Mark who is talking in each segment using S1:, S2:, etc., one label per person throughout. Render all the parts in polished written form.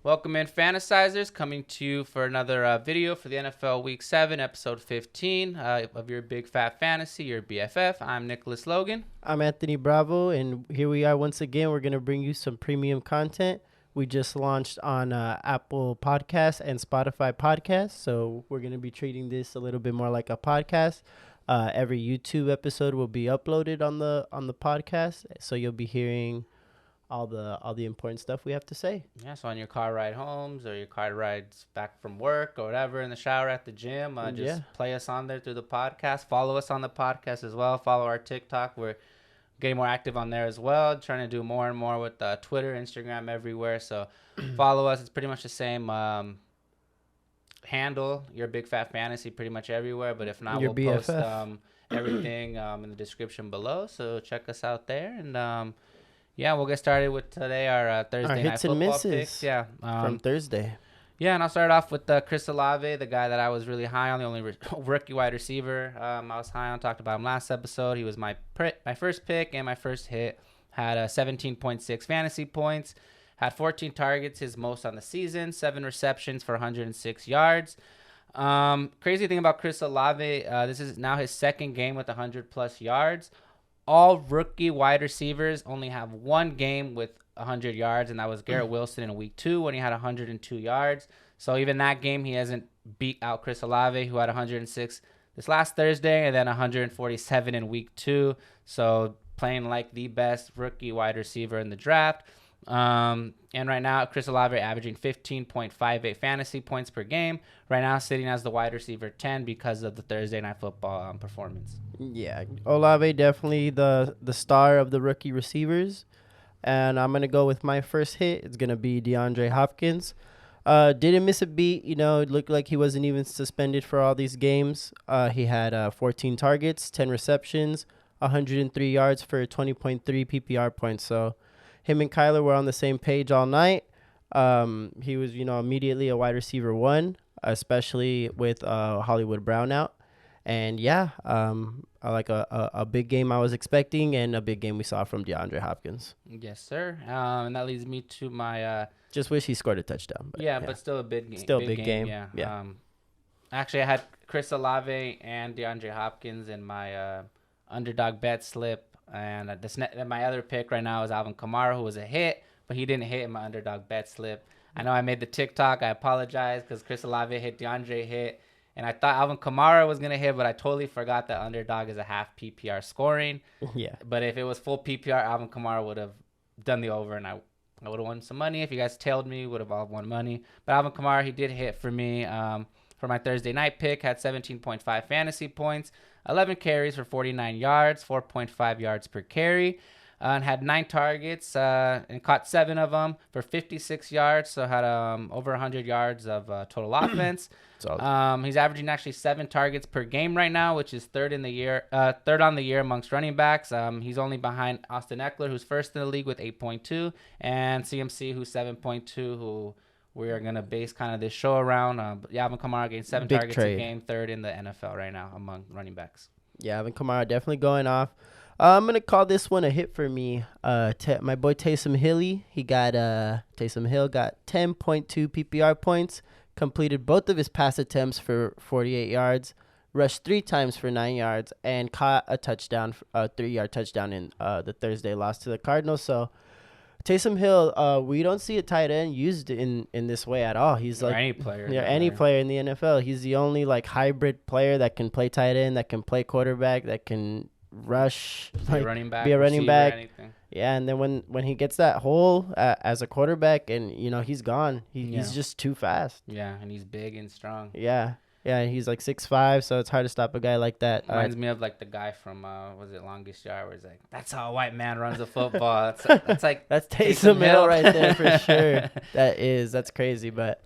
S1: Welcome in, Fantasizers, coming to you for another video for the NFL Week 7, Episode 15 of your Big Fat Fantasy, your BFF. I'm Nicholas Logan.
S2: I'm Anthony Bravo, and here we are once again. We're going to bring you some premium content. We just launched on Apple Podcasts and Spotify Podcasts, so we're going to be treating this a little bit more like a podcast. Every YouTube episode will be uploaded on the podcast, so you'll be hearing all the important stuff we have to say.
S1: Yeah, so on your car ride homes or your car rides back from work or whatever, in the shower, at the gym, play us on there through the podcast. Follow us on the podcast as well. Follow our TikTok. We're getting more active on there as well. Trying to do more and more with Twitter, Instagram, everywhere. So follow us. It's pretty much the same handle, your Big Fat Fantasy, pretty much everywhere. But if not, we'll post everything in the description below. So check us out there. And yeah, we'll get started with today our Thursday night football picks. Yeah,
S2: from Thursday.
S1: Yeah, and I'll start off with Chris Olave, the guy that I was really high on, the only rookie wide receiver I was high on. Talked about him last episode. He was my first pick and my first hit. Had 17.6 fantasy points. Had 14 targets, his most on the season. 7 receptions for 106 yards. Crazy thing about Chris Olave, this is now his second game with 100-plus yards. All rookie wide receivers only have one game with 100 yards, and that was Garrett Wilson in week 2 when he had 102 yards. So even that game, he hasn't beat out Chris Olave, who had 106 this last Thursday, and then 147 in week 2. So playing like the best rookie wide receiver in the draft. And right now, Chris Olave averaging 15.58 fantasy points per game. Right now, sitting as the wide receiver 10 because of the Thursday Night Football performance.
S2: Yeah, Olave definitely the star of the rookie receivers. And I'm going to go with my first hit. It's going to be DeAndre Hopkins. Didn't miss a beat. You know, it looked like he wasn't even suspended for all these games. He had 14 targets, 10 receptions, 103 yards for 20.3 PPR points. So him and Kyler were on the same page all night. He was, immediately a wide receiver 1, especially with Hollywood Brown out. And yeah, I like a big game I was expecting and a big game we saw from DeAndre Hopkins.
S1: Yes, sir. And that leads me to my
S2: just wish he scored a touchdown.
S1: But still a big game.
S2: Still a big game.
S1: Yeah. Actually, I had Chris Olave and DeAndre Hopkins in my underdog bet slip. And my other pick right now is Alvin Kamara, who was a hit, but he didn't hit in my underdog bet slip. I know I made the TikTok. I apologize because Chris Olave hit, DeAndre hit. And I thought Alvin Kamara was going to hit, but I totally forgot that underdog is a half PPR scoring.
S2: Yeah.
S1: But if it was full PPR, Alvin Kamara would have done the over, and I would have won some money. If you guys tailed me, would have all won money. But Alvin Kamara, he did hit for me for my Thursday night pick. Had 17.5 fantasy points, 11 carries for 49 yards, 4.5 yards per carry. And had 9 targets and caught 7 of them for 56 yards. So had over 100 yards of total offense. He's averaging actually 7 targets per game right now, which is third on the year amongst running backs. He's only behind Austin Eckler, who's first in the league with 8.2, and CMC, who's 7.2, who we are going to base kind of this show around. Alvin Kamara getting 7 targets a game, third in the NFL right now among running backs.
S2: Yeah, Alvin Kamara definitely going off. I'm going to call this one a hit for me. My boy Taysom Hill got 10.2 PPR points, completed both of his pass attempts for 48 yards, rushed 3 times for 9 yards, and caught a 3-yard touchdown in the Thursday loss to the Cardinals. So Taysom Hill, we don't see a tight end used in this way at all. He's like
S1: any player.
S2: Yeah, any player in the NFL. He's the only hybrid player that can play tight end, that can play quarterback, that can rush,
S1: be a running back. Anything.
S2: Yeah, and then when he gets that hole as a quarterback, and he's gone. He's just too fast.
S1: Yeah, and he's big and strong.
S2: Yeah, he's like 6'5", so it's hard to stop a guy like that.
S1: Reminds me of the guy from Longest Yard, where he's like, "That's how a white man runs a football." That's
S2: Taysom Hill right there for sure. That's crazy, but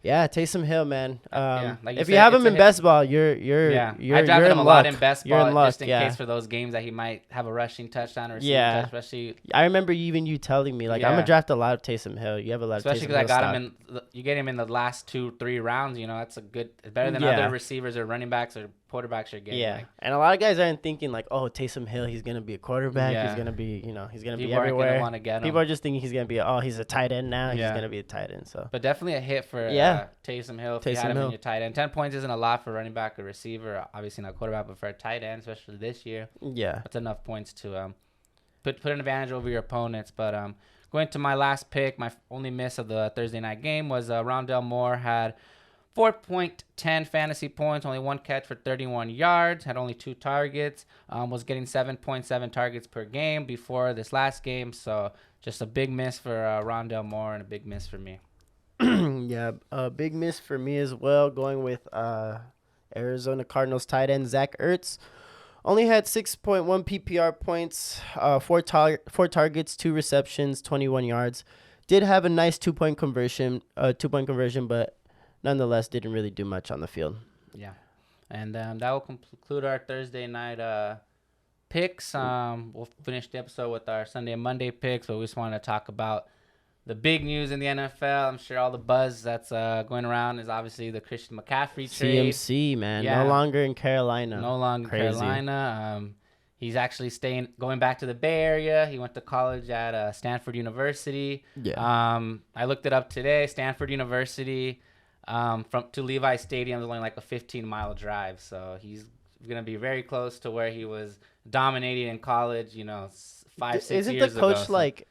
S2: Yeah, Taysom Hill, man.
S1: Like
S2: if
S1: said,
S2: you have him
S1: it's a
S2: in
S1: hit.
S2: best ball,
S1: I
S2: you're
S1: drafted him
S2: in
S1: a
S2: luck.
S1: lot in best
S2: You're
S1: ball
S2: in luck,
S1: just in case for those games that he might have a rushing touchdown or receiving touchdown, especially.
S2: I remember you telling me like I'm gonna draft a lot of Taysom Hill. You have a lot
S1: especially
S2: of Taysom Hill.
S1: Especially because I got him you get him in the last 2-3 rounds. You know, that's it's better than other receivers or running backs or quarterbacks are getting.
S2: Yeah,
S1: like,
S2: and a lot of guys aren't thinking like, oh, Taysom Hill, he's gonna be a quarterback. He's gonna be, he's gonna be everywhere.
S1: Gonna want to get him.
S2: People are just thinking he's gonna be, he's a tight end now. He's gonna be a tight end. So,
S1: but definitely a hit for Taysom Hill. If you had him in your tight end, 10 points isn't a lot for running back or receiver. Obviously not quarterback, but for a tight end, especially this year, that's enough points to put an advantage over your opponents. But going to my last pick, my only miss of the Thursday night game was Rondell Moore had 4.10 fantasy points, only one catch for 31 yards, had only 2 targets, was getting 7.7 targets per game before this last game. So just a big miss for Rondell Moore and a big miss for me.
S2: Yeah, a big miss for me as well, going with Arizona Cardinals tight end Zach Ertz. Only had 6.1 PPR points, 4 targets, 2 receptions, 21 yards. Did have a nice 2-point conversion, but nonetheless didn't really do much on the field.
S1: Yeah, and that will conclude our Thursday night picks. We'll finish the episode with our Sunday and Monday picks, but we just want to talk about the big news in the NFL. I'm sure all the buzz that's going around is obviously the Christian McCaffrey trade.
S2: CMC, man. No longer in Carolina.
S1: No longer in Carolina. He's actually going back to the Bay Area. He went to college at Stanford University.
S2: Yeah.
S1: I looked it up today. Stanford University to Levi Stadium is only like a 15-mile drive. So he's going to be very close to where he was dominating in college, 5-6 years ago.
S2: Isn't the coach like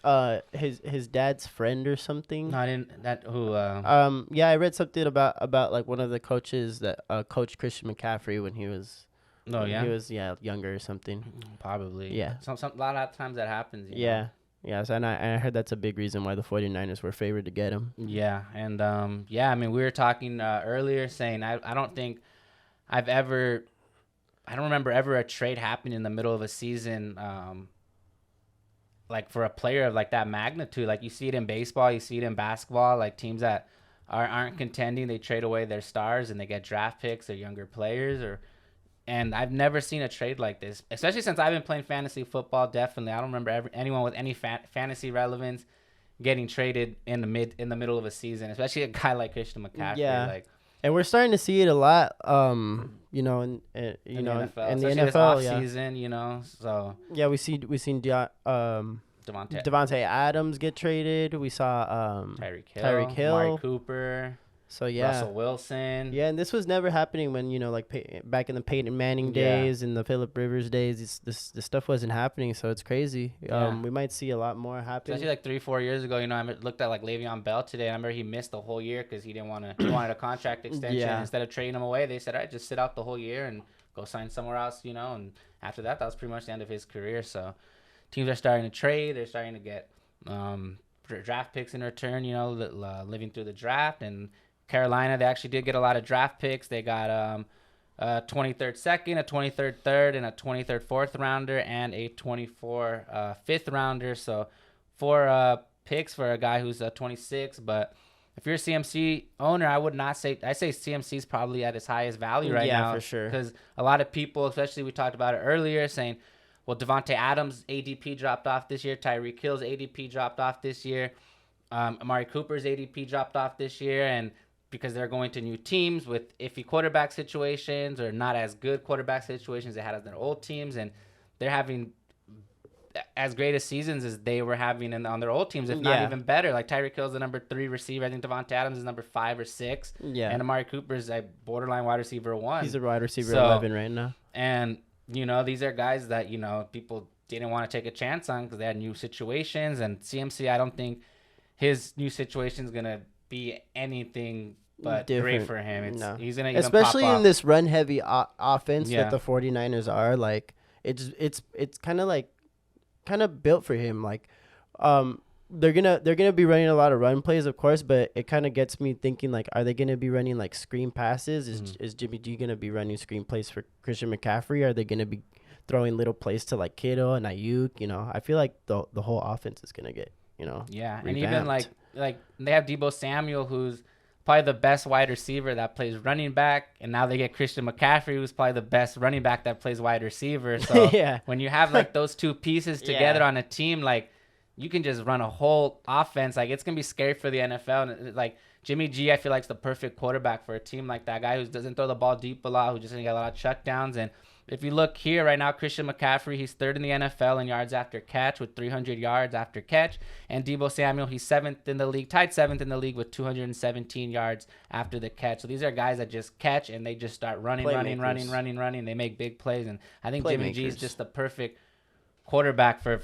S2: his dad's friend or something?
S1: No, I didn't. That who?
S2: Yeah, I read something about like one of the coaches that coached Christian McCaffrey when he was.
S1: Oh yeah.
S2: He was younger or something.
S1: Probably.
S2: Yeah.
S1: A lot of times that happens. You
S2: yeah.
S1: know?
S2: Yes, and I heard that's a big reason why the 49ers were favored to get him.
S1: Yeah, and I mean, we were talking earlier saying I don't think I don't remember ever a trade happening in the middle of a season, like for a player of like that magnitude. Like you see it in baseball, you see it in basketball. Like teams that aren't contending, they trade away their stars and they get draft picks or younger players. And I've never seen a trade like this, especially since I've been playing fantasy football. Definitely, I don't remember anyone with any fantasy relevance getting traded in the middle of a season, especially a guy like Christian McCaffrey.
S2: Yeah. And we're starting to see it a lot, in the NFL,
S1: this off season, So
S2: yeah, we've seen Devontae Adams get traded. We saw
S1: Tyreek Hill, Amari Cooper.
S2: So yeah,
S1: Russell Wilson.
S2: Yeah, and this was never happening when back in the Peyton Manning days and the Phillip Rivers days. This stuff wasn't happening, so it's crazy.
S1: Yeah.
S2: We might see a lot more happen.
S1: Especially like 3-4 years ago. I looked at like Le'Veon Bell today. I remember he missed the whole year because he wanted a contract extension.
S2: Yeah.
S1: Instead of trading him away, they said, "All right, just sit out the whole year and go sign somewhere else." And after that was pretty much the end of his career. So teams are starting to trade. They're starting to get draft picks in return. Living through the draft. And Carolina, they actually did get a lot of draft picks. They got a 23rd second, a 23rd third, and a 23rd fourth rounder, and a 24 fifth rounder. So 4 picks for a guy who's 26. But if you're a CMC owner, I say CMC is probably at its highest value right now.
S2: Yeah, for sure.
S1: Because a lot of people, especially we talked about it earlier, saying, well, Devontae Adams' ADP dropped off this year. Tyreek Hill's ADP dropped off this year. Amari Cooper's ADP dropped off this year. And because they're going to new teams with iffy quarterback situations or not as good quarterback situations they had as their old teams, and they're having as great as seasons as they were having on their old teams, if not even better. Like Tyreek Hill's the number 3 receiver. I think Devontae Adams is number 5 or 6.
S2: Yeah.
S1: And Amari Cooper's a borderline wide receiver 1.
S2: He's a wide receiver 11 right now.
S1: And, these are guys that, people didn't want to take a chance on because they had new situations. And CMC, I don't think his new situation is going to be anything but great for him. He's gonna
S2: especially in this run heavy offense that the 49ers are. Like it's kind of built for him. Like they're gonna be running a lot of run plays, of course, but it kind of gets me thinking, like, are they gonna be running like screen passes? Is Jimmy G gonna be running screen plays for Christian McCaffrey? Are they gonna be throwing little plays to like Kittle and Ayuk? I feel like the whole offense is gonna get revamped.
S1: And even like they have Deebo Samuel, who's probably the best wide receiver that plays running back, and now they get Christian McCaffrey, who's probably the best running back that plays wide receiver. So when you have like those two pieces together on a team, like you can just run a whole offense. Like it's gonna be scary for the NFL. And like Jimmy G, I feel like is the perfect quarterback for a team like that. Guy who doesn't throw the ball deep a lot, who just doesn't get a lot of checkdowns. And if you look here right now, Christian McCaffrey, he's third in the NFL in yards after catch with 300 yards after catch. And Deebo Samuel, he's seventh in the league, tied seventh in the league with 217 yards after the catch. So these are guys that just catch and they just start running. They make big plays. And I think Jimmy G is just the perfect quarterback for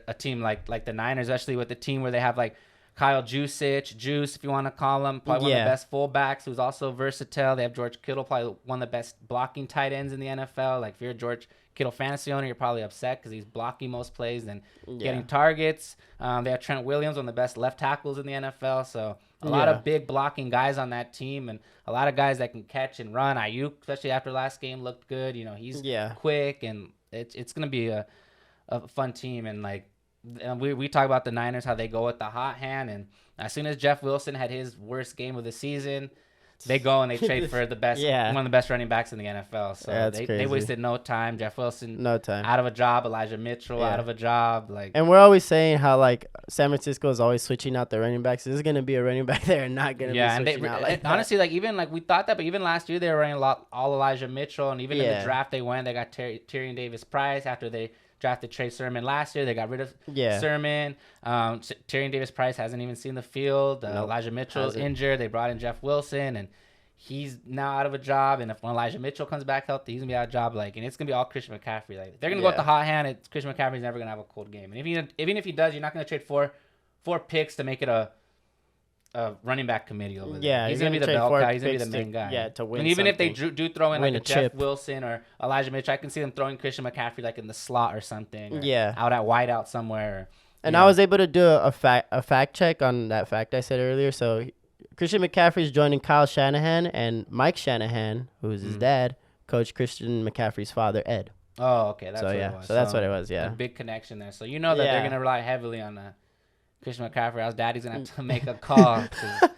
S1: a team like the Niners, especially with the team where they have like Kyle Juice, if you want to call him, probably one of the best fullbacks who's also versatile. They have George Kittle, probably one of the best blocking tight ends in the NFL. Like if you're a George Kittle fantasy owner, you're probably upset because he's blocking most plays and getting targets. They have Trent Williams, one of the best left tackles in the NFL. So a lot of big blocking guys on that team and a lot of guys that can catch and run. Ayuk, especially after last game, looked good. You know, he's quick, and it's going to be a fun team. And like, and we talk about the Niners, how they go with the hot hand, and as soon as Jeff Wilson had his worst game of the season, they go and they trade for the best, one of the best running backs in the NFL. So they wasted no time. Jeff Wilson, out of a job. Elijah Mitchell, out of a job. Like,
S2: and we're always saying how like San Francisco is always switching out their running backs. There's gonna be a running back there, and not gonna be switching out. Like
S1: honestly, like even like we thought that, but even last year they were running all Elijah Mitchell, and even in the draft they got Tyrion Davis-Price after they drafted Trey Sermon last year. They got rid of Sermon. Tyrion Davis-Price hasn't even seen the field. Elijah Mitchell's injured. They brought in Jeff Wilson, and he's now out of a job. And if when Elijah Mitchell comes back healthy, he's gonna be out of a job. Like, and it's gonna be all Christian McCaffrey. Like, they're gonna go with the hot hand. Christian McCaffrey's never gonna have a cold game. And even if he does, you're not gonna trade four picks to make it a running back committee over there.
S2: Yeah,
S1: he's gonna be the bell guy. He's gonna be the main guy.
S2: Yeah, to win.
S1: And even
S2: something.
S1: if they do throw in like a Jeff Wilson or Elijah Mitchell, I can see them throwing Christian McCaffrey like in the slot or something. Or out at wideout somewhere.
S2: And I was able to do a fact check on that fact I said earlier. So Christian McCaffrey is joining Kyle Shanahan, and Mike Shanahan, who is his dad, coached Christian McCaffrey's father, Ed.
S1: Oh, okay. That's what it was.
S2: So that's what it was, yeah.
S1: A big connection there. So you know that they're going to rely heavily on Christian McCaffrey. Else Daddy's going to have to make a call.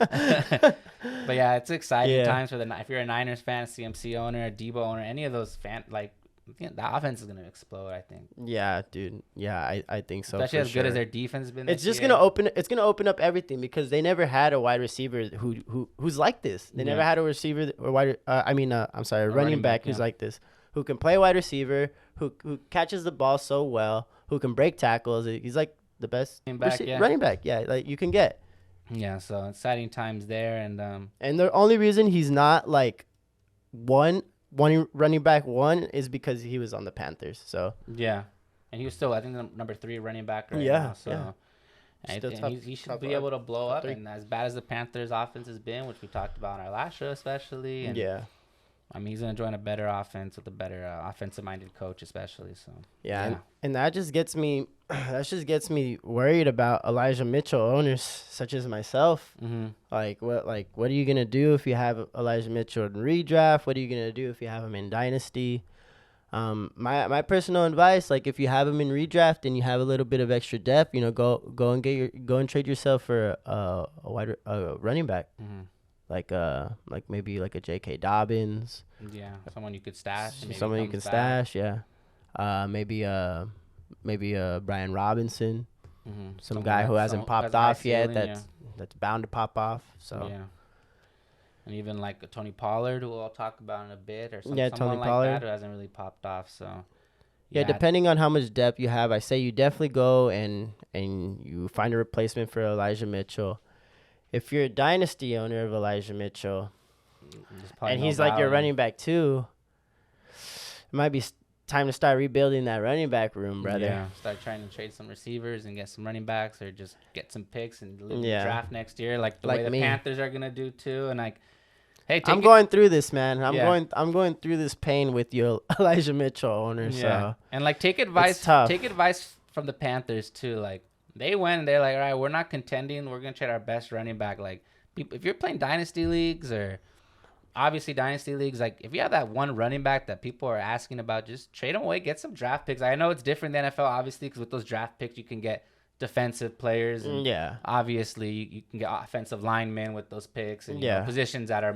S1: But yeah, it's exciting times for if you're a Niners fan, a CMC owner, a Debo owner, any of those the offense is going to explode, I think.
S2: Yeah, dude. Yeah, I think so.
S1: Especially as good as their defense has been.
S2: It's just going to open up everything because they never had a wide receiver who's like this. They never had a receiver or running back who's like this, who can play wide receiver, who catches the ball so well, who can break tackles. He's like the best running back. Yeah, like you can get.
S1: Yeah, so exciting times there, and
S2: the only reason he's not like one running back one is because he was on the Panthers. So
S1: yeah, and he was still, I think, the number 3 running back right now. So and he should be able to blow up. And as bad as the Panthers' offense has been, which we talked about in our last show, especially, and I mean, he's gonna join a better offense with a better offensive-minded coach, especially. So
S2: and that just gets me. That just gets me worried about Elijah Mitchell owners such as myself. Like what are you gonna do if you have Elijah Mitchell in redraft? What are you gonna do if you have him in dynasty? My personal advice, like if you have him in redraft and you have a little bit of extra depth, go and trade yourself for a running back. Like maybe like a J.K. Dobbins.
S1: Yeah, someone you could stash.
S2: Someone you can stash. Yeah. Maybe Brian Robinson. Some guy who hasn't popped off yet. That's bound to pop off. So. Yeah.
S1: And even like a Tony Pollard, who we'll talk about in a bit, or someone
S2: Tony
S1: like
S2: Pollard.
S1: That who hasn't really popped off. So.
S2: Yeah, depending on how much depth you have, I say you definitely go and you find a replacement for Elijah Mitchell. If you're a dynasty owner of Elijah Mitchell, and he's like your running back too, it might be time to start rebuilding that running back room, brother.
S1: Yeah, start trying to trade some receivers and get some running backs, or just get some picks and draft next year, like the way the Panthers are gonna do too. And like, hey,
S2: I'm going through this, man. I'm going through this pain with you, Elijah Mitchell owner. Yeah. So
S1: and like take advice from the Panthers too. Like they went and they're like, all right, we're not contending. We're gonna trade our best running back. Like if you're playing dynasty leagues or obviously dynasty leagues, like if you have that one running back that people are asking about, just trade him away, get some draft picks. I know it's different than NFL, obviously, because with those draft picks you can get defensive players. And
S2: Yeah.
S1: obviously, you can get offensive linemen with those picks and positions that are,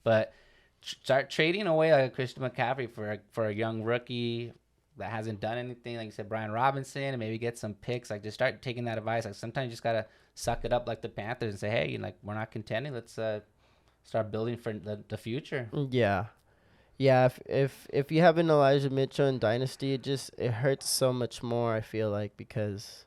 S1: but start trading away like a Christian McCaffrey for a young rookie that hasn't done anything. Like you said, Brian Robinson, and maybe get some picks. Like, just start taking that advice. Like, sometimes you just got to suck it up like the Panthers and say, hey, we're not contending. Let's start building for the future.
S2: Yeah. Yeah, if you have an Elijah Mitchell in Dynasty, it hurts so much more, I feel like, because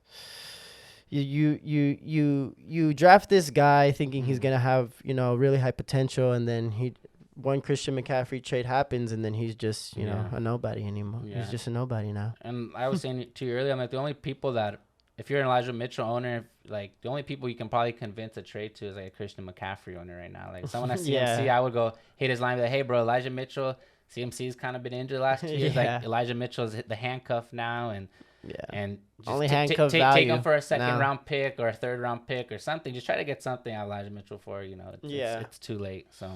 S2: you draft this guy thinking he's gonna have, really high potential, and then one Christian McCaffrey trade happens, and then he's just a nobody anymore. Yeah. He's just a nobody now.
S1: And I was saying to you earlier, I'm like, the only people that, if you're an Elijah Mitchell owner, like, the only people you can probably convince to trade to is like a Christian McCaffrey owner right now. Like, someone at CMC, I would go hit his line, be like, hey, bro, Elijah Mitchell, CMC's kind of been injured last 2 years. Like, Elijah Mitchell's hit the handcuff now, and just
S2: only handcuff value.
S1: Take him for a second round pick or a third round pick or something. Just try to get something out of Elijah Mitchell for it's too late. So.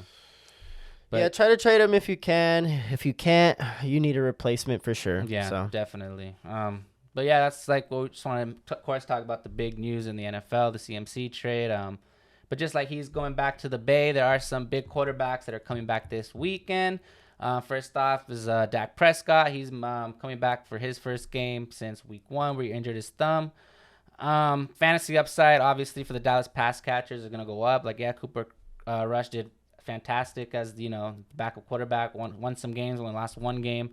S1: But,
S2: try to trade him if you can. If you can't, you need a replacement for sure.
S1: Yeah,
S2: so.
S1: Definitely. But yeah, that's like what we just want to, of course, talk about the big news in the NFL, the CMC trade. But just like he's going back to the Bay, there are some big quarterbacks that are coming back this weekend. First off is Dak Prescott. He's coming back for his first game since week 1 where he injured his thumb. Fantasy upside, obviously, for the Dallas pass catchers is going to go up. Like, Cooper Rush did fantastic as, backup quarterback, won some games, only lost one game.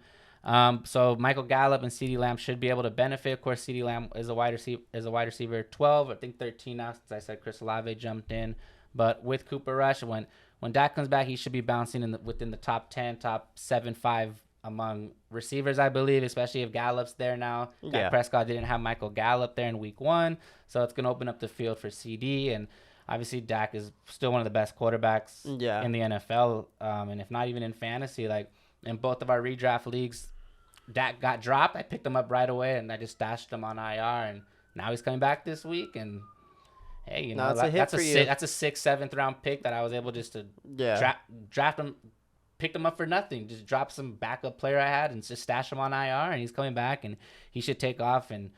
S1: So Michael Gallup and CeeDee Lamb should be able to benefit. Of course, CeeDee Lamb is a wide receiver 12, I think 13 now, since I said Chris Olave jumped in. But with Cooper Rush, when Dak comes back, he should be bouncing within the top 10, top 7-5 among receivers, I believe, especially if Gallup's there now. Dak Prescott didn't have Michael Gallup there in week 1, so it's going to open up the field for CD. And obviously, Dak is still one of the best quarterbacks in the NFL, and if not even in fantasy. Like, in both of our redraft leagues, Dak got dropped. I picked him up right away, and I just stashed him on IR, and now he's coming back this week. And hey, that's a 6th, 7th round pick that I was able just to draft him, picked him up for nothing. Just drop some backup player I had and just stash him on IR, and he's coming back, and he should take off and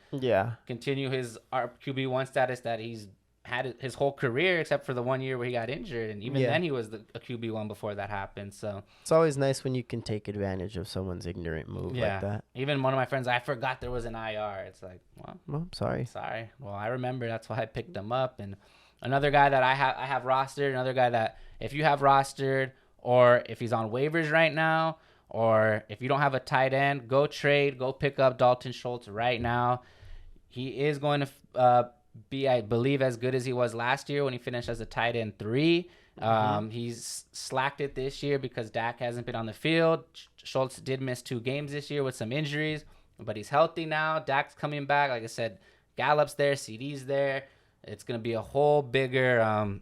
S1: continue his QB1 status that he's had his whole career, except for the 1 year where he got injured, and even then he was a QB1 before that happened. So
S2: it's always nice when you can take advantage of someone's ignorant move like that.
S1: Even one of my friends, I forgot there was an IR. It's like, well,
S2: sorry.
S1: Well, I remember, that's why I picked him up. And another guy that I have rostered, another guy that if you have rostered, or if he's on waivers right now, or if you don't have a tight end, go pick up Dalton Schultz right now. He is going to be, I believe, as good as he was last year when he finished as a tight end 3. He's slacked it this year because Dak hasn't been on the field. Schultz did miss 2 games this year with some injuries, but he's healthy now. Dak's coming back. Like I said, Gallup's there, CD's there. It's going to be a whole bigger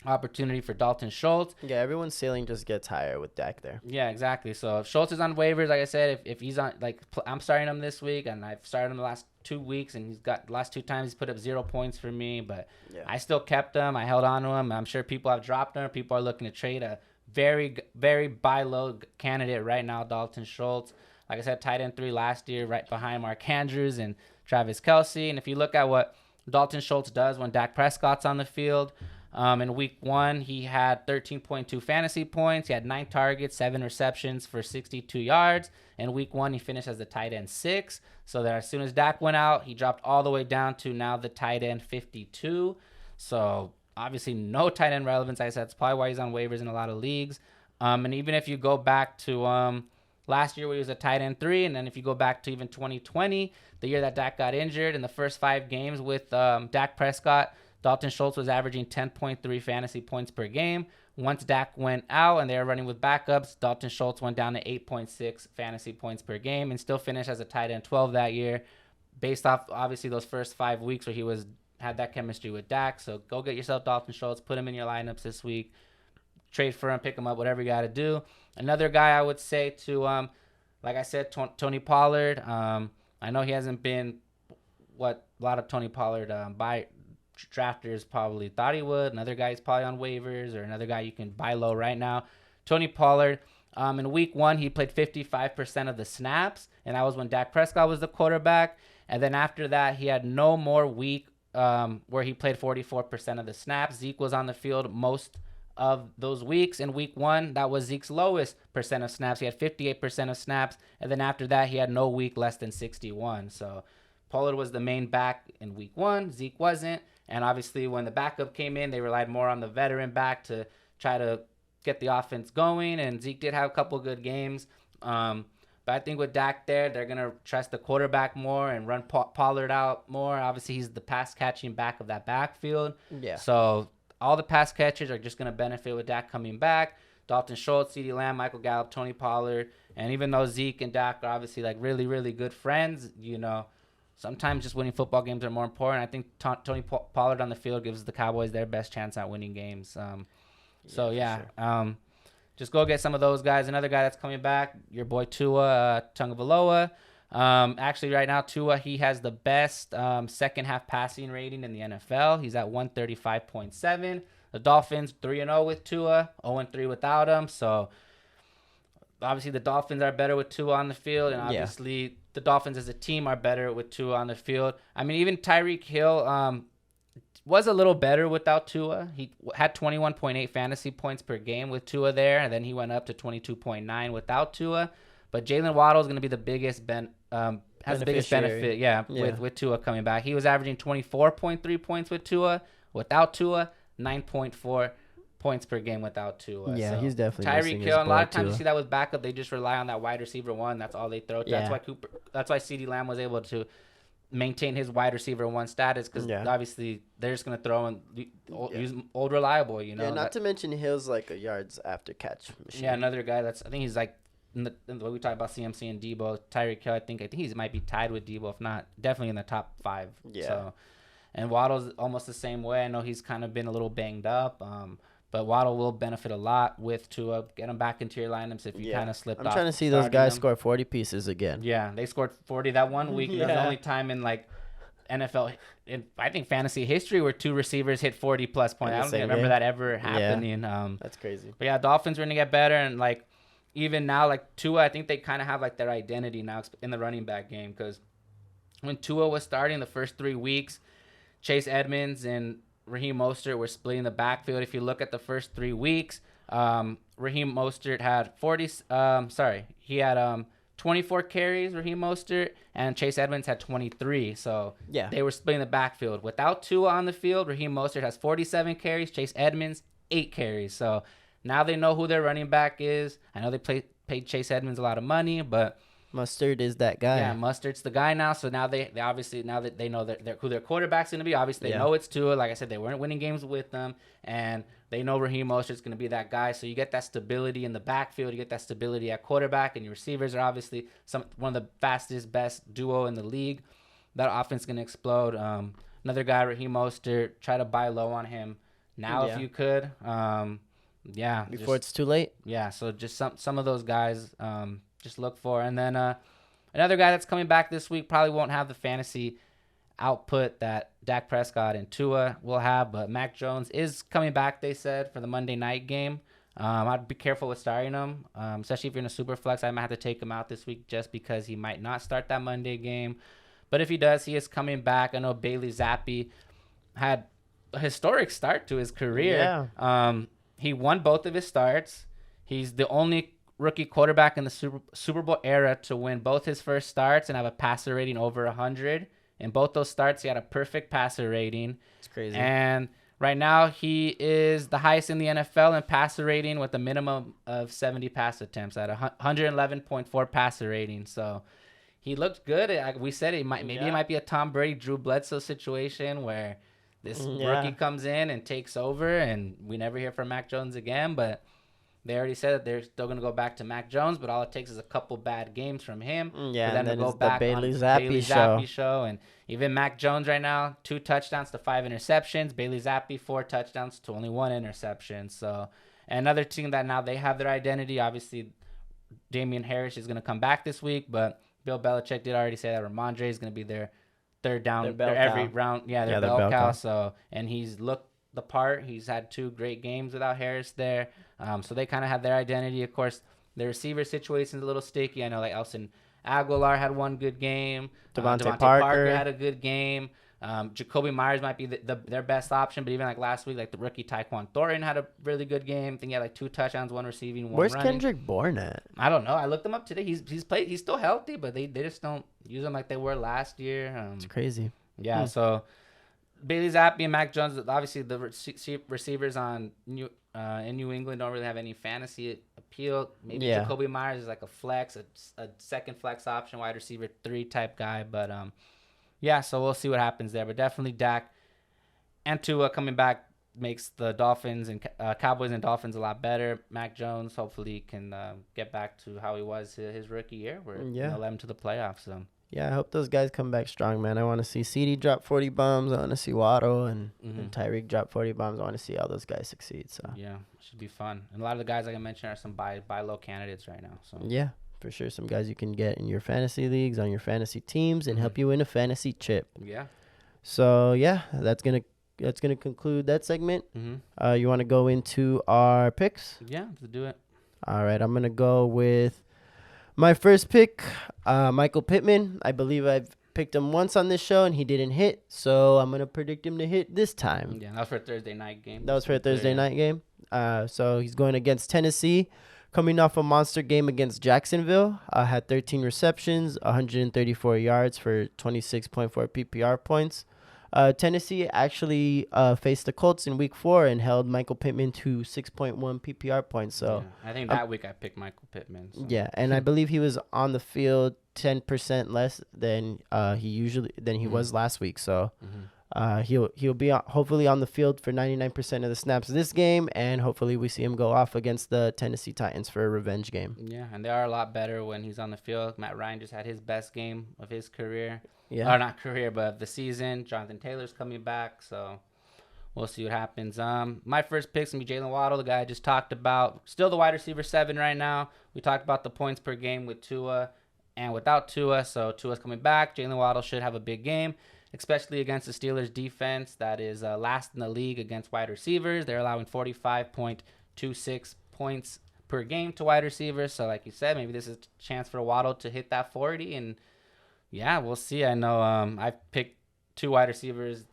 S1: opportunity for Dalton Schultz.
S2: Yeah, everyone's ceiling just gets higher with Dak there.
S1: Yeah, exactly. So if Schultz is on waivers, like I said, if he's on, like, I'm starting him this week, and I've started him the last 2 weeks, and he's got the last 2 times he's put up 0 points for me, but I still kept him. I held on to him. I'm sure people have dropped him. People are looking to trade a very, very buy low candidate right now, Dalton Schultz. Like I said, tight end 3 last year, right behind Mark Andrews and Travis Kelce. And if you look at what Dalton Schultz does when Dak Prescott's on the field, in week 1, he had 13.2 fantasy points. He had 9 targets, 7 receptions for 62 yards. In week 1, he finished as the tight end 6. So that as soon as Dak went out, he dropped all the way down to now the tight end 52. So obviously no tight end relevance. I said that's probably why he's on waivers in a lot of leagues. And even if you go back to last year where he was a tight end 3, and then if you go back to even 2020, the year that Dak got injured, in the first 5 games with Dak Prescott, Dalton Schultz was averaging 10.3 fantasy points per game. Once Dak went out and they were running with backups, Dalton Schultz went down to 8.6 fantasy points per game and still finished as a tight end 12 that year, based off obviously those first 5 weeks where he had that chemistry with Dak. So go get yourself Dalton Schultz, put him in your lineups this week, trade for him, pick him up, whatever you got to do. Another guy I would say to, like I said, Tony Pollard. I know he hasn't been what a lot of Tony Pollard drafters probably thought he would. Another guy is probably on waivers, or another guy you can buy low right now. Tony Pollard, in week 1, he played 55% of the snaps, and that was when Dak Prescott was the quarterback. And then after that, he had no more week where he played 44% of the snaps. Zeke was on the field most of those weeks. In week 1, that was Zeke's lowest percent of snaps. He had 58% of snaps. And then after that, he had no week less than 61. So Pollard was the main back in week 1. Zeke wasn't. And obviously, when the backup came in, they relied more on the veteran back to try to get the offense going. And Zeke did have a couple good games. But I think with Dak there, they're going to trust the quarterback more and run Pollard out more. Obviously, he's the pass-catching back of that backfield.
S2: Yeah.
S1: So all the pass catchers are just going to benefit with Dak coming back. Dalton Schultz, CeeDee Lamb, Michael Gallup, Tony Pollard. And even though Zeke and Dak are obviously like really, really good friends, sometimes just winning football games are more important. I think Tony Pollard on the field gives the Cowboys their best chance at winning games. Sure. Just go get some of those guys. Another guy that's coming back, your boy Tua Tagovailoa. Actually, right now, Tua, he has the best second half passing rating in the NFL. He's at 135.7. The Dolphins 3-0 with Tua, 0-3 without him. So obviously the Dolphins are better with Tua on the field, and obviously the Dolphins as a team are better with Tua on the field. I mean, even Tyreek Hill was a little better without Tua. He had 21.8 fantasy points per game with Tua there, and then he went up to 22.9 without Tua. But Jalen Waddle is going to be the biggest has the biggest benefit, with Tua coming back. He was averaging 24.3 points with Tua. Without Tua, 9.4 points per game without Tua.
S2: Yeah,
S1: so
S2: he's definitely
S1: Tyreek Hill. A lot of times you see that with backup, they just rely on that wide receiver one. That's all they throw.
S2: Yeah.
S1: That's why CeeDee Lamb was able to maintain his wide receiver one status, because obviously they're just going to throw and use old reliable,
S2: Yeah, not to mention Hill's like a yards after catch machine.
S1: Yeah, another guy I think he's like, in the way we talk about CMC and Debo, Tyreek Hill, I think he might be tied with Debo, if not definitely in the top 5.
S2: Yeah.
S1: So, and Waddle's almost the same way. I know he's kind of been a little banged up, but Waddle will benefit a lot with Tua. Get him back into your lineups if you kind of slipped off.
S2: I'm trying to see those guys score 40 pieces again.
S1: Yeah, they scored 40 that one week. That's the only time in like NFL, I think fantasy history, where 2 receivers hit 40-plus points. I don't remember that ever happening.
S2: That's crazy.
S1: But yeah, Dolphins are going to get better, and like even now, like Tua, I think they kind of have like their identity now in the running back game, because when Tua was starting the first 3 weeks, Chase Edmonds and Raheem Mostert were splitting the backfield. If you look at the first 3 weeks, Raheem Mostert had 24 carries, Raheem Mostert, and Chase Edmonds had 23. So they were splitting the backfield. Without Tua on the field, Raheem Mostert has 47 carries, Chase Edmonds 8 carries. So now they know who their running back is. I know they paid Chase Edmonds a lot of money, but
S2: Mustard is that guy.
S1: Yeah, Mustard's the guy now. So now they obviously, now that they know who their quarterback's going to be, obviously they know it's Tua. Like I said, they weren't winning games with them, and they know Raheem Mostert's going to be that guy. So you get that stability in the backfield, you get that stability at quarterback, and your receivers are obviously one of the fastest, best duo in the league. That offense is going to explode. Another guy, Raheem Mostert, try to buy low on him now if you could.
S2: Before it's too late.
S1: Yeah, so just some of those guys. Just look for. And then another guy that's coming back this week probably won't have the fantasy output that Dak Prescott and Tua will have, but Mac Jones is coming back, they said, for the Monday night game. I'd be careful with starting him, especially if you're in a super flex. I might have to take him out this week just because he might not start that Monday game. But if he does, he is coming back. I know Bailey Zappi had a historic start to his career.
S2: Yeah.
S1: He won both of his starts. He's the only rookie quarterback in the Super Bowl era to win both his first starts and have a passer rating over 100. In both those starts, he had a perfect passer rating.
S2: It's crazy.
S1: And right now, he is the highest in the NFL in passer rating with a minimum of 70 pass attempts at 111.4 passer rating. So he looked good. We said it might be a Tom Brady, Drew Bledsoe situation where this rookie comes in and takes over, and we never hear from Mac Jones again, but they already said that they're still going to go back to Mac Jones, but all it takes is a couple bad games from him.
S2: Yeah,
S1: and
S2: then
S1: go
S2: it's
S1: back
S2: the Bailey
S1: on
S2: Zappi
S1: show. And even Mac Jones right now, 2 touchdowns to 5 interceptions. Bailey Zappi, 4 touchdowns to only 1 interception. So another team that now they have their identity. Obviously, Damian Harris is going to come back this week, but Bill Belichick did already say that Ramondre is going to be their third down every round. Yeah, their bell cow. So, and he's looked the part. He's had 2 great games without Harris there. So they kind of have their identity. Of course, the receiver situation is a little sticky. I know like Aguilar had one good game.
S2: Devontae
S1: Parker had a good game. Jacoby Myers might be their best option, but even like last week, like the rookie Tyquan Thornton had a really good game. I think he had like 2 touchdowns, 1 receiving, 1
S2: Where's
S1: running.
S2: Kendrick Bourne at?
S1: I don't know. I looked him up today. He's played. He's still healthy, but they just don't use him like they were last year.
S2: It's crazy.
S1: Yeah. So Bailey Zappi and Mac Jones, obviously the receivers in New England don't really have any fantasy appeal. Maybe Jacoby Myers is like a flex, a second flex option, wide receiver 3 type guy, but yeah, so we'll see what happens there. But definitely Dak and Tua coming back makes the Dolphins and Cowboys and Dolphins a lot better. Mac Jones hopefully can get back to how he was his rookie year, where led him to the playoffs. So.
S2: Yeah, I hope those guys come back strong, man. I want to see CD drop 40 bombs. I want to see Waddle and Tyreek drop 40 bombs. I want to see all those guys succeed. So
S1: yeah, should be fun. And a lot of the guys, like I mentioned, are some buy low candidates right now. So
S2: yeah. For sure, some guys you can get in your fantasy leagues, on your fantasy teams, and help you win a fantasy chip.
S1: Yeah.
S2: So yeah, that's gonna conclude that segment. You want to go into our picks?
S1: Yeah, let's do it.
S2: All right, I'm gonna go with my first pick, Michael Pittman. I believe I've picked him once on this show and he didn't hit, so I'm gonna predict him to hit this time.
S1: Yeah, that was for a Thursday night game.
S2: Night game. So he's going against Tennessee. Coming off a monster game against Jacksonville, had 13 receptions, 134 yards for 26.4 PPR points. Tennessee actually faced the Colts in Week 4 and held Michael Pittman to 6.1 PPR points. So
S1: I think that week I picked Michael Pittman. So.
S2: Yeah, and I believe he was on the field 10% less than he was last week. So. He'll be hopefully on the field for 99% of the snaps this game, and hopefully we see him go off against the Tennessee Titans for a revenge game.
S1: Yeah, and they are a lot better when he's on the field. Matt Ryan just had his best game of his career.
S2: Yeah.
S1: Or not career, but of the season. Jonathan Taylor's coming back, so we'll see what happens. My first pick's going to be Jalen Waddle, the guy I just talked about. Still the wide receiver 7 right now. We talked about the points per game with Tua and without Tua, so Tua's coming back. Jalen Waddle should have a big game, especially against the Steelers defense that is last in the league against wide receivers. They're allowing 45.26 points per game to wide receivers. So like you said, maybe this is a chance for Waddle to hit that 40. And yeah, we'll see. I know I picked 2 wide receivers.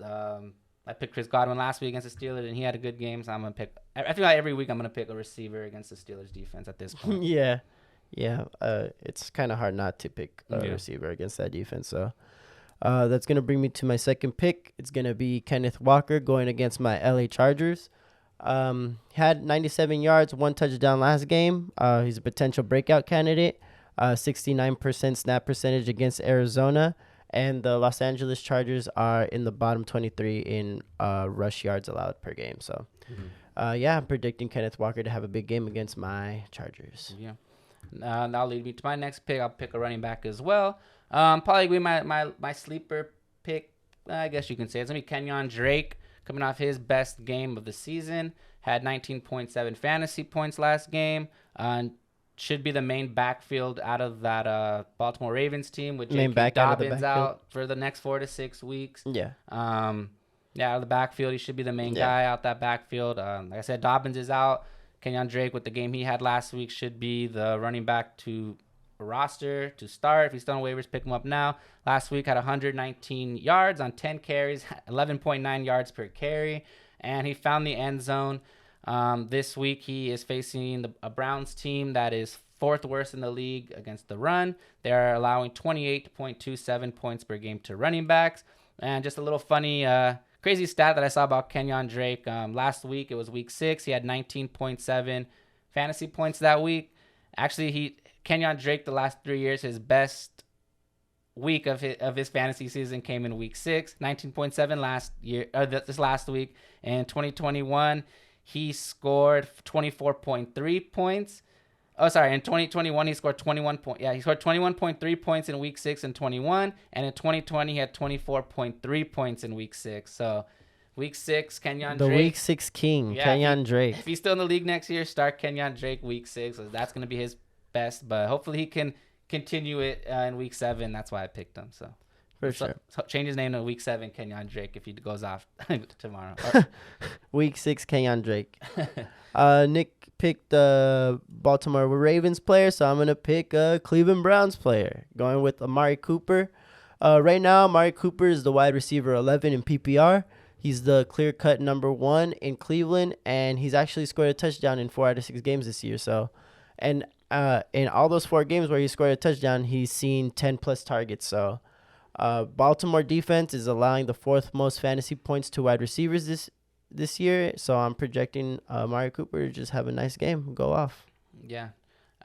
S1: I picked Chris Godwin last week against the Steelers, and he had a good game. So I'm going to pick – I feel like every week I'm going to pick a receiver against the Steelers defense at this point.
S2: Yeah. It's kind of hard not to pick a receiver against that defense. So that's going to bring me to my second pick. It's going to be Kenneth Walker going against my LA Chargers. Had 97 yards, 1 touchdown last game. He's a potential breakout candidate. 69% snap percentage against Arizona. And the Los Angeles Chargers are in the bottom 23 in rush yards allowed per game. So, I'm predicting Kenneth Walker to have a big game against my Chargers.
S1: Yeah. That'll lead me to my next pick. I'll pick a running back as well. Probably agree my sleeper pick, I guess you can say, it's going to be Kenyon Drake, coming off his best game of the season. Had 19.7 fantasy points last game. Should be the main backfield out of that Baltimore Ravens team with J.K. Dobbins out for the next 4 to 6 weeks.
S2: Yeah.
S1: Out of the backfield, he should be the main guy out that backfield. Like I said, Dobbins is out. Kenyon Drake, with the game he had last week, should be the running back to roster to start. If he's still on waivers, pick him up now. Last week had 119 yards on 10 carries, 11.9 yards per carry, and he found the end zone. This week he is facing a Browns team that is 4th worst in the league against the run. They're allowing 28.27 points per game to running backs. And just a little funny, crazy stat that I saw about Kenyon Drake. Last week, it was week 6. He had 19.7 fantasy points that week. Actually, Kenyon Drake, the last 3 years, his best week of his fantasy season came in week 6. 19.7 last year, this last week. In 2021, he scored 24.3 points. Oh, sorry. In 2021, he scored 21.3 points in week 6 and 21. And in 2020, he had 24.3 points in week 6. So week 6, Kenyon Drake.
S2: The week 6 king, Kenyon Drake.
S1: If he's still in the league next year, start Kenyon Drake week 6. So that's going to be his best. But hopefully he can continue it in week 7. That's why I picked him. So
S2: for sure.
S1: So change his name to week 7, Kenyon Drake, if he goes off tomorrow.
S2: Week 6, Kenyon Drake. Nick, pick the Baltimore Ravens player, so I'm going to pick a Cleveland Browns player, going with Amari Cooper. Right now, Amari Cooper is the wide receiver 11 in PPR. He's the clear-cut number 1 in Cleveland, and he's actually scored a touchdown in 4 out of 6 games this year. So, and in all those 4 games where he scored a touchdown, he's seen 10-plus targets. So, Baltimore defense is allowing the 4th most fantasy points to wide receivers this year. So, I'm projecting Amari Cooper to just have a nice game, go off.
S1: Yeah.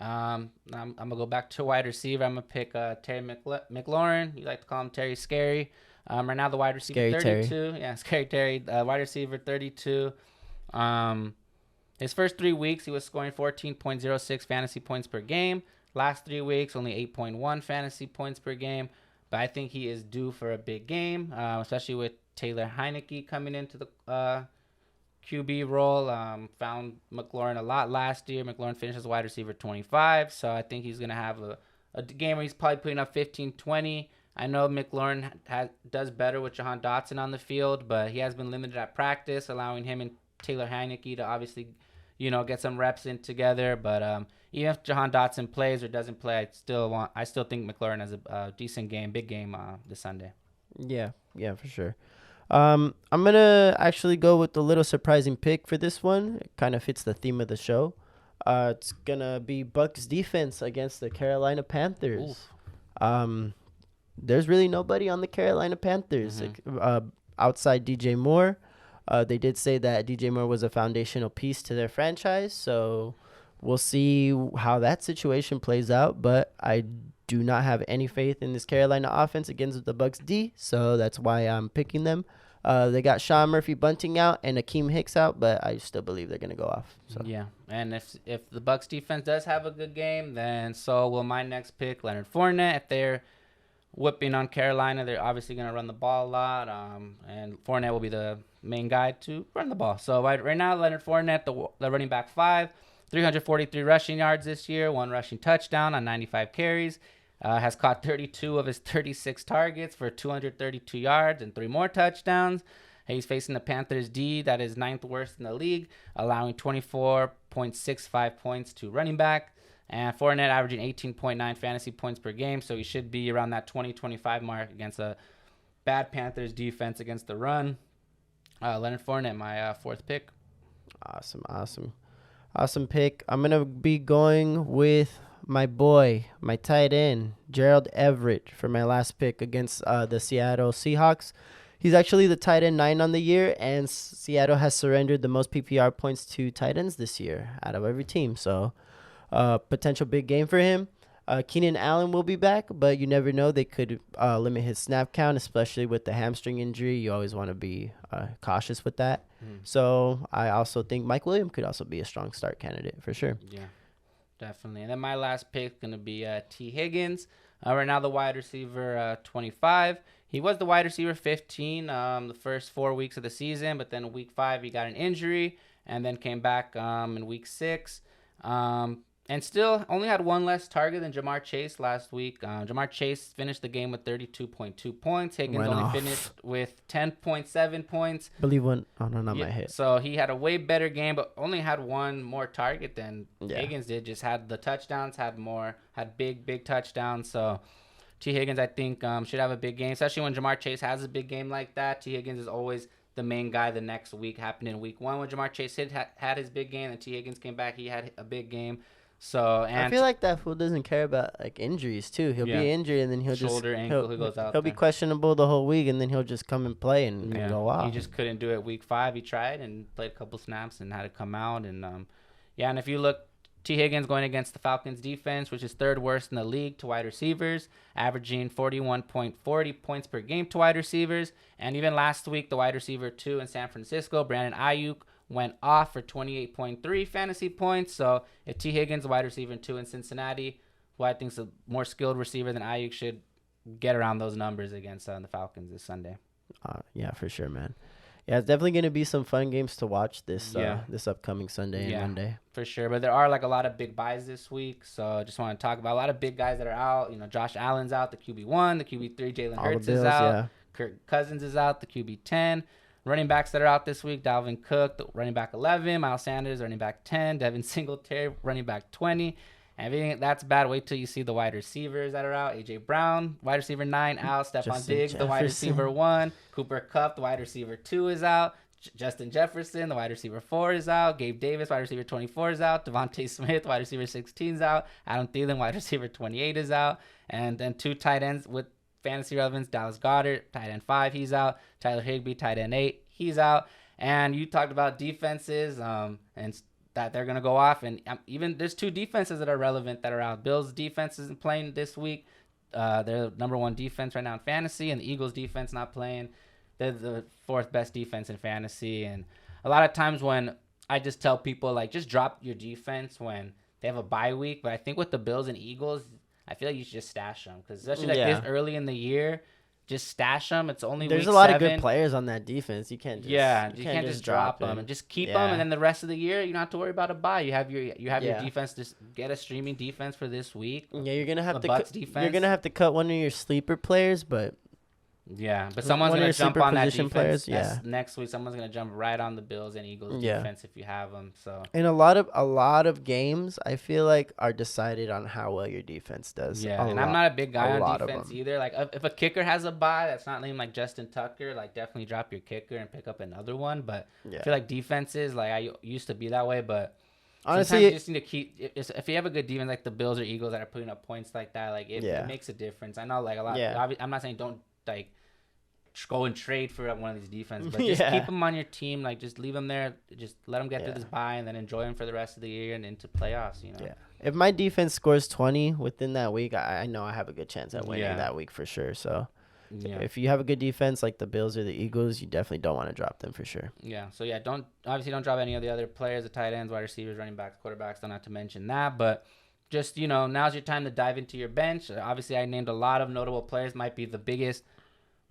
S1: I'm going to go back to wide receiver. I'm going to pick Terry McLaurin. You like to call him Terry Scary. Right now, the wide receiver,
S2: Scary
S1: 32.
S2: Terry.
S1: Yeah, Scary Terry. Wide receiver, 32. His first 3 weeks, he was scoring 14.06 fantasy points per game. Last 3 weeks, only 8.1 fantasy points per game. But I think he is due for a big game, especially with Taylor Heineke coming into the QB role. Found McLaurin a lot last year. McLaurin finished as wide receiver 25. So I think he's going to have a game where he's probably putting up 15, 20. I know McLaurin does better with Jahan Dotson on the field, but he has been limited at practice, allowing him and Taylor Heineke to obviously, get some reps in together. But even if Jahan Dotson plays or doesn't play, I still think McLaurin has a decent game, big game this Sunday.
S2: Yeah, for sure. I'm going to actually go with a little surprising pick for this one. It kind of fits the theme of the show. It's going to be Bucs defense against the Carolina Panthers. There's really nobody on the Carolina Panthers outside DJ Moore. They did say that DJ Moore was a foundational piece to their franchise, so we'll see how that situation plays out. But I do not have any faith in this Carolina offense against the Bucs D, so that's why I'm picking them. They got Sean Murphy-Bunting out and Akeem Hicks out, but I still believe they're going to go off. So.
S1: Yeah, and if the Bucs defense does have a good game, then so will my next pick, Leonard Fournette. If they're whipping on Carolina, they're obviously going to run the ball a lot, and Fournette will be the main guy to run the ball. So right now, Leonard Fournette, the running back 5, 343 rushing yards this year, 1 rushing touchdown on 95 carries, has caught 32 of his 36 targets for 232 yards and 3 more touchdowns. He's facing the Panthers D, that is 9th worst in the league, allowing 24.65 points to running back. And Fournette averaging 18.9 fantasy points per game, so he should be around that 20-25 mark against a bad Panthers defense against the run. Leonard Fournette, my 4th pick.
S2: Awesome pick. I'm going to be going with my boy, my tight end, Gerald Everett, for my last pick against the Seattle Seahawks. He's actually the tight end 9 on the year, and Seattle has surrendered the most PPR points to tight ends this year out of every team, so potential big game for him. Keenan Allen will be back, but you never know. They could limit his snap count, especially with the hamstring injury. You always want to be cautious with that. So I also think Mike Williams could also be a strong start candidate for sure.
S1: Yeah, definitely. And then my last pick is going to be T. Higgins. Right now the wide receiver 25. He was the wide receiver 15 the first 4 weeks of the season, but then week 5 he got an injury and then came back in week 6. And still only had 1 less target than Jamar Chase last week. Jamar Chase finished the game with 32.2 points. Higgins finished with 10.7 points.
S2: Believe one. Oh, no, not my hit.
S1: So he had a way better game, but only had 1 more target than Higgins did. Just had the touchdowns, had big touchdowns. So T. Higgins, I think, should have a big game, especially when Jamar Chase has a big game like that. T. Higgins is always the main guy the next week. Happened in week 1 when Jamar Chase had his big game, and T. Higgins came back. He had a big game. So and
S2: I feel like that fool doesn't care about injuries too. He'll be injured and then he'll
S1: shoulder, ankle, he goes out.
S2: He'll be questionable the whole week and then he'll just come and play and go off.
S1: He just couldn't do it week 5. He tried and played a couple snaps and had to come out and and if you look, T. Higgins going against the Falcons defense, which is 3rd worst in the league to wide receivers, averaging 41.40 points per game to wide receivers. And even last week, the wide receiver 2 in San Francisco, Brandon Ayuk, went off for 28.3 fantasy points. So if T. Higgins, wide receiver 2 in Cincinnati, who I think is a more skilled receiver than Ayuk, should get around those numbers against the Falcons this Sunday.
S2: Yeah, for sure, man. Yeah, it's definitely going to be some fun games to watch this upcoming Sunday and Monday.
S1: For sure. But there are a lot of big buys this week. So I just want to talk about a lot of big guys that are out. Josh Allen's out, the QB1, the QB3, Jalen Hurts is out. Yeah. Kirk Cousins is out, the QB10. running backs that are out this week: Dalvin Cook, running back 11; Miles Sanders, running back 10; Devin Singletary, running back 20. And if you think that's bad, wait till you see the wide receivers that are out: AJ Brown, wide receiver 9, out; Stephon Diggs, the wide receiver 1; Cooper Kupp, the wide receiver 2, is out; Justin Jefferson, the wide receiver 4, is out; Gabe Davis, wide receiver 24, is out; Devontae Smith, wide receiver 16, is out; Adam Thielen, wide receiver 28, is out. And then 2 tight ends with fantasy relevance: Dallas Goedert, tight end 5, he's out; Tyler Higbee, tight end 8, he's out. And you talked about defenses and that they're going to go off. And even there's 2 defenses that are relevant that are out. Bills defense isn't playing this week. They're number 1 defense right now in fantasy, and the Eagles defense not playing. They're the 4th best defense in fantasy. And a lot of times when I just tell people, like, just drop your defense when they have a bye week. But I think with the Bills and Eagles, I feel like you should just stash them. Because especially like this early in the year, just stash them. It's only
S2: there's
S1: week
S2: a lot
S1: 7.
S2: of good players on that defense. You can't just
S1: you can't just drop them and just keep them, and then the rest of the year you don't have to worry about a bye. You have your defense. Just get a streaming defense for this week.
S2: Yeah, you're gonna have you're gonna have to cut one of your sleeper players, but
S1: but someone's gonna jump on that defense.
S2: Players,
S1: next week someone's gonna jump right on the Bills and Eagles defense if you have them. So
S2: and a lot of games I feel like are decided on how well your defense does.
S1: I'm not a big guy on defense either. Like if a kicker has a bye that's not named like Justin Tucker, like definitely drop your kicker and pick up another one. But I feel like defenses, like I used to be that way, but honestly, you just need to keep. If you have a good defense like the Bills or Eagles that are putting up points like that, like it makes a difference. I know like a lot. I'm not saying don't like go and trade for one of these defenses, but just keep them on your team. Like just leave them there. Just let them get through this bye and then enjoy them for the rest of the year and into playoffs. You know.
S2: Yeah. If my defense scores 20 within that week, I know I have a good chance at winning that week for sure. So. Yeah. If you have a good defense like the Bills or the Eagles, you definitely don't want to drop them for sure.
S1: Yeah. So don't drop any of the other players, the tight ends, wide receivers, running backs, quarterbacks. Don't have to mention that, but just now's your time to dive into your bench. Obviously, I named a lot of notable players. Might be the biggest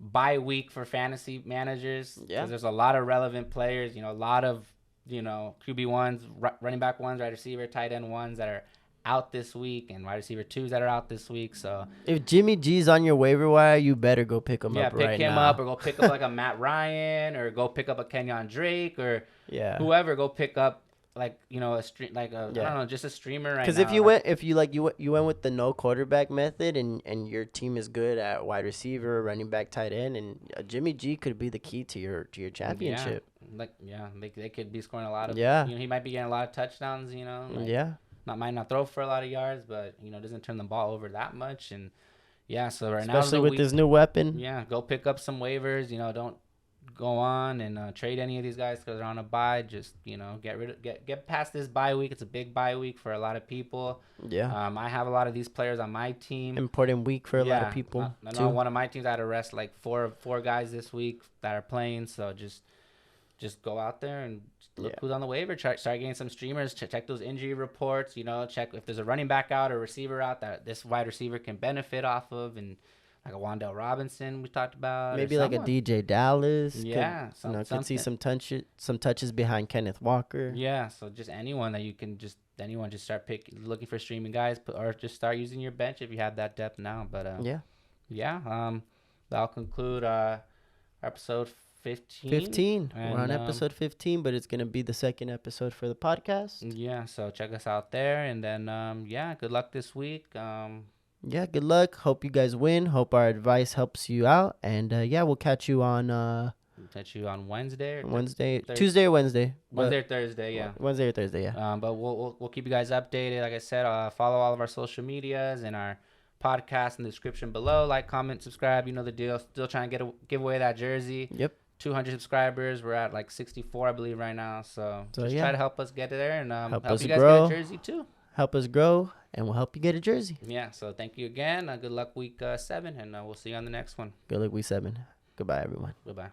S1: bye week for fantasy managers because there's a lot of relevant players. A lot of QB ones, running back ones, wide receiver, tight end ones that are out this week, and wide receiver 2s that are out this week. So
S2: if Jimmy G's on your waiver wire, you better go pick him up right now.
S1: Yeah, pick him up, or go pick up like a Matt Ryan, or go pick up a Kenyon Drake, or whoever. Go pick up I don't know, just a streamer right now.
S2: Because if you went with the no quarterback method, and your team is good at wide receiver, running back, tight end, and Jimmy G could be the key to your championship.
S1: They could be scoring a lot of. He might be getting a lot of touchdowns. Might not throw for a lot of yards, but doesn't turn the ball over that much. And so right now,
S2: especially with his new weapon,
S1: go pick up some waivers. Don't go on and trade any of these guys because they're on a bye. Just get past this bye week. It's a big bye week for a lot of people. I have a lot of these players on my team.
S2: Important week for a lot of people.
S1: I know one of my teams had to rest like four guys this week that are playing. So just go out there and look who's on the waiver. Start getting some streamers. Check those injury reports. Check if there's a running back out or receiver out that this wide receiver can benefit off of, and like a Wan'Dale Robinson we talked about.
S2: Maybe like a DJ Dallas.
S1: Could
S2: see some touches behind Kenneth Walker.
S1: Yeah, so just anyone that you can just start looking for streaming guys, or just start using your bench if you have that depth now. But that'll conclude episode 15.
S2: We're on episode 15, but it's going to be the second episode for the podcast.
S1: Yeah, so check us out there. And then, good luck this week.
S2: Good luck. Hope you guys win. Hope our advice helps you out. And, we'll catch you on...
S1: Wednesday?
S2: Tuesday or Wednesday.
S1: Wednesday or Thursday, yeah.
S2: Wednesday or Thursday, yeah.
S1: But we'll keep you guys updated. Like I said, follow all of our social medias and our podcast in the description below. Like, comment, subscribe. You know the deal. Still trying to give away that jersey.
S2: Yep.
S1: 200 subscribers. We're at like 64, I believe, right now. So just try to help us get there and help you guys
S2: grow.
S1: get a jersey too.
S2: Help us grow, and we'll help you get a jersey.
S1: Yeah. So thank you again. Good luck week 7, and we'll see you on the next one.
S2: Good luck week 7. Goodbye, everyone.
S1: Goodbye.